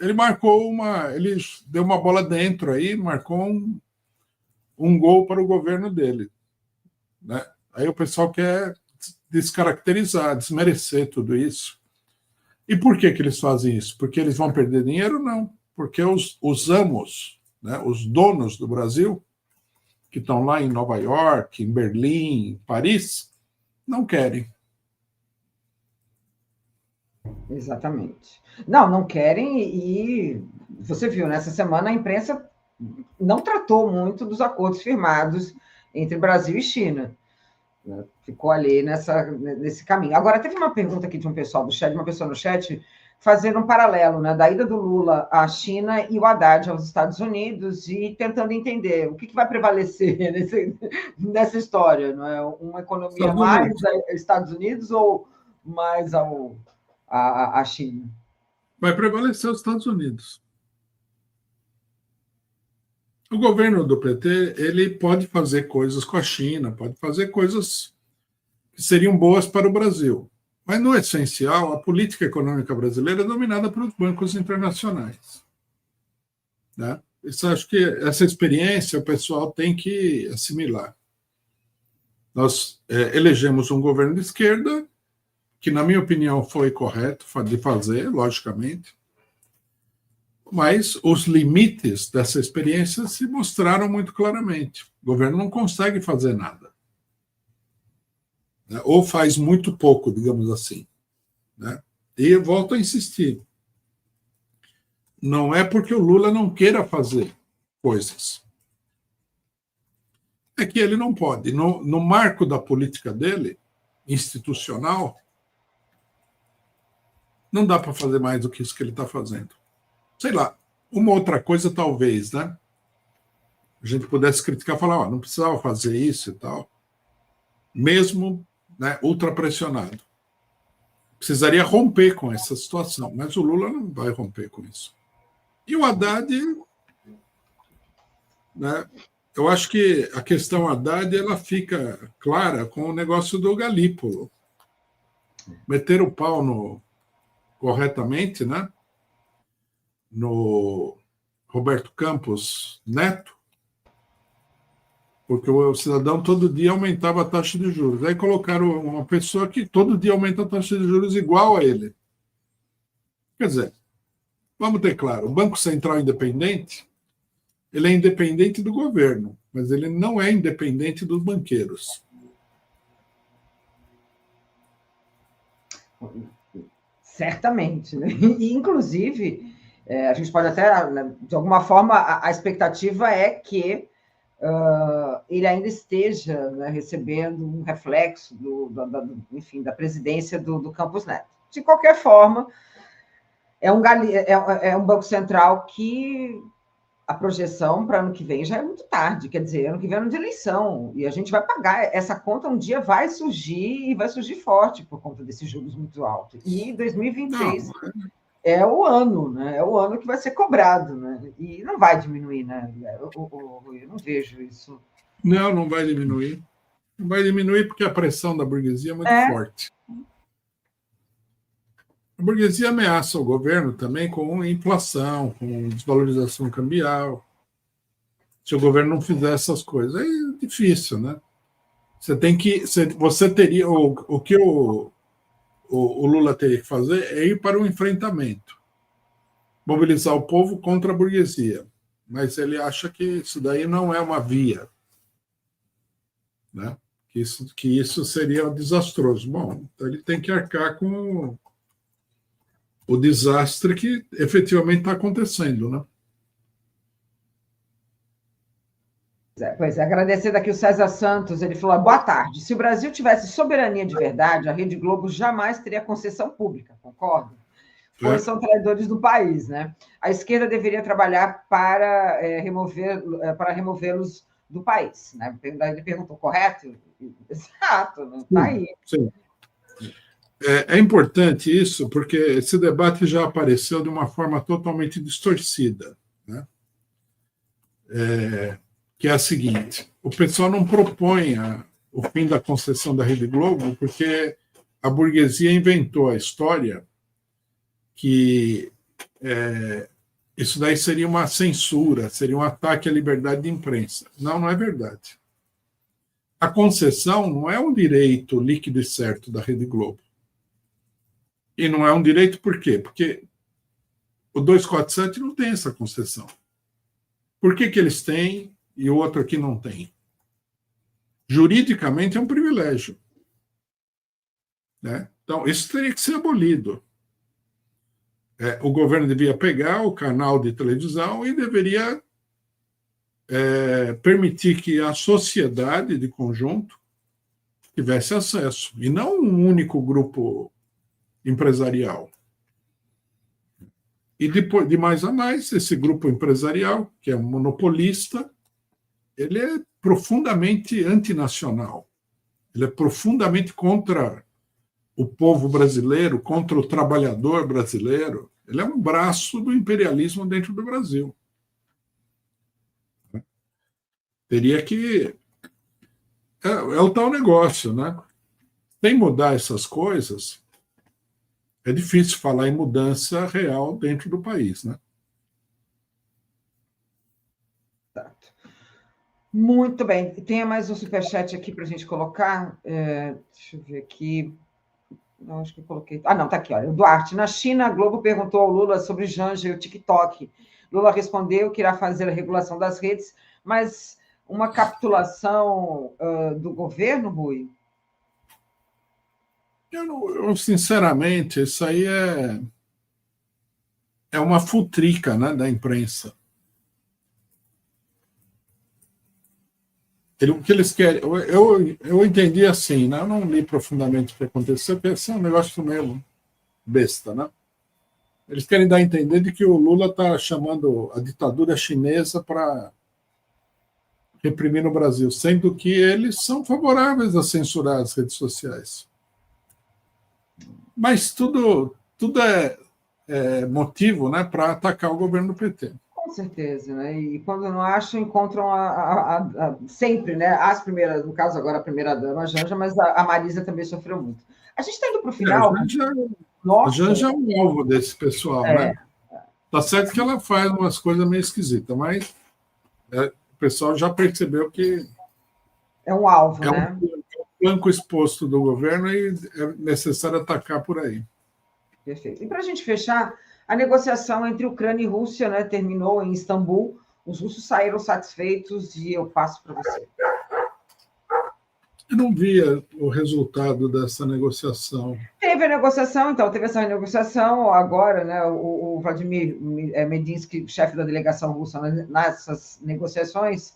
ele deu uma bola dentro aí, marcou um gol para o governo dele. Né? Aí o pessoal quer descaracterizar, desmerecer tudo isso. E por que eles fazem isso? Porque eles vão perder dinheiro? Não. Porque os amos, né, os donos do Brasil, que estão lá em Nova York, em Berlim, em Paris, não querem. Exatamente. Não querem, e você viu, nessa semana a imprensa não tratou muito dos acordos firmados entre Brasil e China. Ficou ali nesse caminho. Agora, teve uma pergunta aqui de um pessoal do chat, uma pessoa no chat, fazendo um paralelo, né, da ida do Lula à China e o Haddad aos Estados Unidos, e tentando entender o que vai prevalecer nessa história. Não é? Uma economia mais aos Estados Unidos ou mais à China? Vai prevalecer os Estados Unidos. O governo do PT, ele pode fazer coisas com a China, pode fazer coisas que seriam boas para o Brasil. Mas, no essencial, a política econômica brasileira é dominada pelos bancos internacionais. Né? Isso, acho que essa experiência o pessoal tem que assimilar. Nós elegemos um governo de esquerda, que, na minha opinião, foi correto de fazer, logicamente, mas os limites dessa experiência se mostraram muito claramente. O governo não consegue fazer nada. Né? Ou faz muito pouco, digamos assim. Né? E eu volto a insistir. Não é porque o Lula não queira fazer coisas. É que ele não pode. No marco da política dele, institucional, não dá para fazer mais do que isso que ele está fazendo. Sei lá, uma outra coisa talvez, né? A gente pudesse criticar, falar, não precisava fazer isso e tal, mesmo, né, ultrapressionado. Precisaria romper com essa situação, mas o Lula não vai romper com isso. E o Haddad, né, eu acho que a questão Haddad ela fica clara com o negócio do Galípolo. Meter o pau corretamente, né? No Roberto Campos Neto, porque o cidadão todo dia aumentava a taxa de juros. Aí colocaram uma pessoa que todo dia aumenta a taxa de juros igual a ele. Quer dizer, vamos ter claro, o Banco Central independente, ele é independente do governo, mas ele não é independente dos banqueiros. Certamente, né? E, inclusive, a gente pode até, né, de alguma forma, a expectativa é que ele ainda esteja, né, recebendo um reflexo enfim, da presidência do Campos Neto. De qualquer forma, é um Banco Central que a projeção para ano que vem já é muito tarde, quer dizer, ano que vem é ano de eleição, e a gente vai pagar, essa conta um dia vai surgir, e vai surgir forte por conta desses juros muito altos. E 2026 é o ano, né? É o ano que vai ser cobrado, né? E não vai diminuir, né? Eu não vejo isso. Não vai diminuir. Não vai diminuir porque a pressão da burguesia é muito forte. A burguesia ameaça o governo também com inflação, com desvalorização cambial. Se o governo não fizer essas coisas, é difícil, né? Você teria o que o Lula teria que fazer é ir para o enfrentamento, mobilizar o povo contra a burguesia. Mas ele acha que isso daí não é uma via, né? Que isso seria desastroso. Bom, então ele tem que arcar com o desastre que efetivamente está acontecendo, né? Pois é, agradecendo aqui o César Santos, ele falou, boa tarde, se o Brasil tivesse soberania de verdade, a Rede Globo jamais teria concessão pública, concorda? Pois são traidores do país, né? A esquerda deveria trabalhar para removê-los do país, né? Ele perguntou, correto? Exato, não está aí. Sim. É importante isso, porque esse debate já apareceu de uma forma totalmente distorcida, né? Que é a seguinte: o pessoal não propõe o fim da concessão da Rede Globo porque a burguesia inventou a história que isso daí seria uma censura, seria um ataque à liberdade de imprensa. Não é verdade. A concessão não é um direito líquido e certo da Rede Globo. E não é um direito por quê? Porque o 247 não tem essa concessão. Por que eles têm e o outro aqui não tem? Juridicamente é um privilégio, né? Então, isso teria que ser abolido. O governo devia pegar o canal de televisão e deveria permitir que a sociedade de conjunto tivesse acesso, e não um único grupo empresarial. E depois, de mais a mais, esse grupo empresarial, que é um monopolista, ele é profundamente antinacional. Ele é profundamente contra o povo brasileiro, contra o trabalhador brasileiro. Ele é um braço do imperialismo dentro do Brasil. Teria que... É o tal negócio, né? Sem mudar essas coisas, é difícil falar em mudança real dentro do país, né? Muito bem. Tem mais um superchat aqui para a gente colocar. Deixa eu ver aqui. Não, acho que eu coloquei. Não, está aqui, olha. O Duarte. Na China, a Globo perguntou ao Lula sobre Janja e o TikTok. Lula respondeu que irá fazer a regulação das redes, mas uma capitulação do governo, Rui? Eu, sinceramente, isso aí é uma futrica, né, da imprensa. O que eles querem... Eu entendi assim, né? Eu não li profundamente o que aconteceu, porque esse é um negócio meio besta, né? Eles querem dar a entender de que o Lula está chamando a ditadura chinesa para reprimir no Brasil, sendo que eles são favoráveis a censurar as redes sociais. Mas tudo é motivo, né, para atacar o governo do PT. Com certeza, né? E quando não acham, encontram sempre, né? As primeiras, no caso agora a primeira-dama, a Janja, mas a Marisa também sofreu muito. A gente está indo para o final. A Janja é um alvo desse pessoal, né? Tá certo que ela faz umas coisas meio esquisitas, mas o pessoal já percebeu que é um alvo, né? Um flanco exposto do governo e é necessário atacar por aí. Perfeito. E para a gente fechar, a negociação entre Ucrânia e Rússia, né, terminou em Istambul. Os russos saíram satisfeitos e eu passo para você. Eu não via o resultado dessa negociação. Teve a negociação, então, teve essa negociação agora, né? O Vladimir Medinsky, chefe da delegação russa nessas negociações,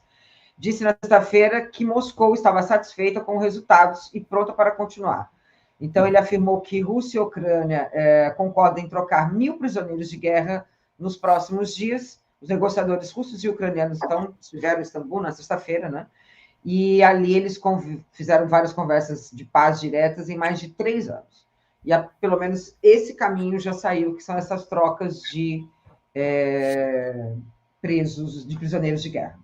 disse na sexta-feira que Moscou estava satisfeita com os resultados e pronta para continuar. Então, ele afirmou que Rússia e Ucrânia concordam em trocar 1.000 prisioneiros de guerra nos próximos dias. Os negociadores russos e ucranianos estiveram em Istambul na sexta-feira, né? E ali eles fizeram várias conversas de paz diretas em mais de 3 anos. E pelo menos esse caminho já saiu, que são essas trocas de presos, de prisioneiros de guerra.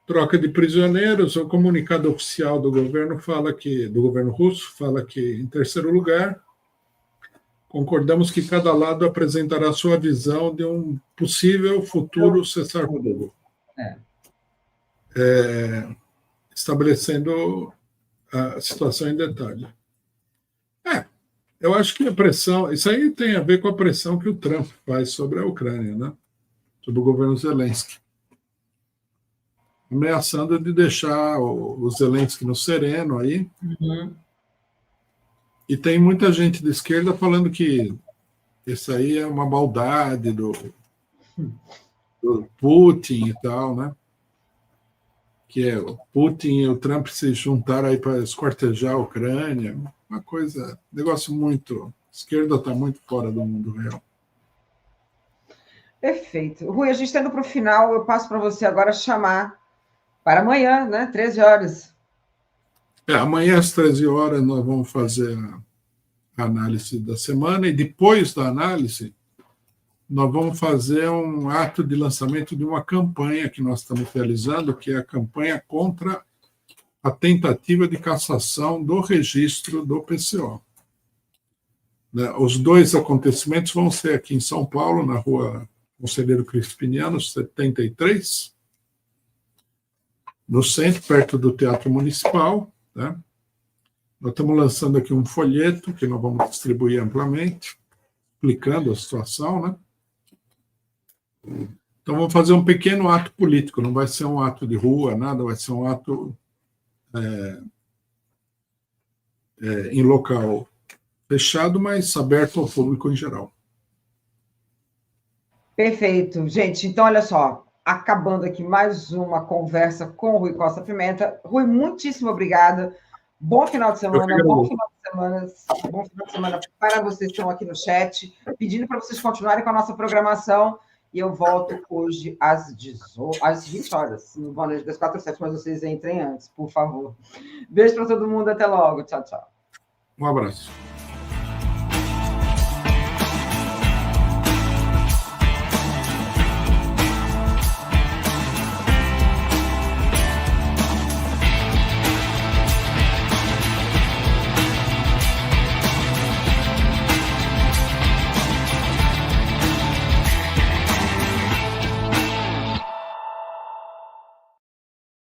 Troca de prisioneiros. O comunicado oficial do governo do governo russo fala que, em terceiro lugar, concordamos que cada lado apresentará sua visão de um possível futuro cessar-fogo, estabelecendo a situação em detalhe. Eu acho que a pressão, isso aí tem a ver com a pressão que o Trump faz sobre a Ucrânia, né? Sobre o governo Zelensky, ameaçando de deixar o Zelensky no sereno aí. E tem muita gente de esquerda falando que isso aí é uma maldade do Putin e tal, né? Que é o Putin e o Trump se juntaram aí para esquartejar a Ucrânia. Uma coisa, negócio muito... A esquerda está muito fora do mundo real. Perfeito. Rui, a gente está indo para o final, eu passo para você agora chamar para amanhã, né? 13 horas. Amanhã às 13 horas nós vamos fazer a análise da semana e depois da análise nós vamos fazer um ato de lançamento de uma campanha que nós estamos realizando, que é a campanha contra a tentativa de cassação do registro do PCO. Os 2 acontecimentos vão ser aqui em São Paulo, na rua Conselheiro Crispiniano, 73, no centro, perto do Teatro Municipal. Né? Nós estamos lançando aqui um folheto que nós vamos distribuir amplamente, explicando a situação, né? Então, vamos fazer um pequeno ato político, não vai ser um ato de rua, nada, vai ser um ato em local fechado, mas aberto ao público em geral. Perfeito. Gente, então, olha só, acabando aqui mais uma conversa com o Rui Costa Pimenta. Rui, muitíssimo obrigada. Bom final de semana, bom final de semana para vocês que estão aqui no chat, pedindo para vocês continuarem com a nossa programação, e eu volto hoje às 20 horas, no Boa Noite das 4 às 7, mas vocês entrem antes, por favor. Beijo para todo mundo, até logo, tchau, tchau. Um abraço.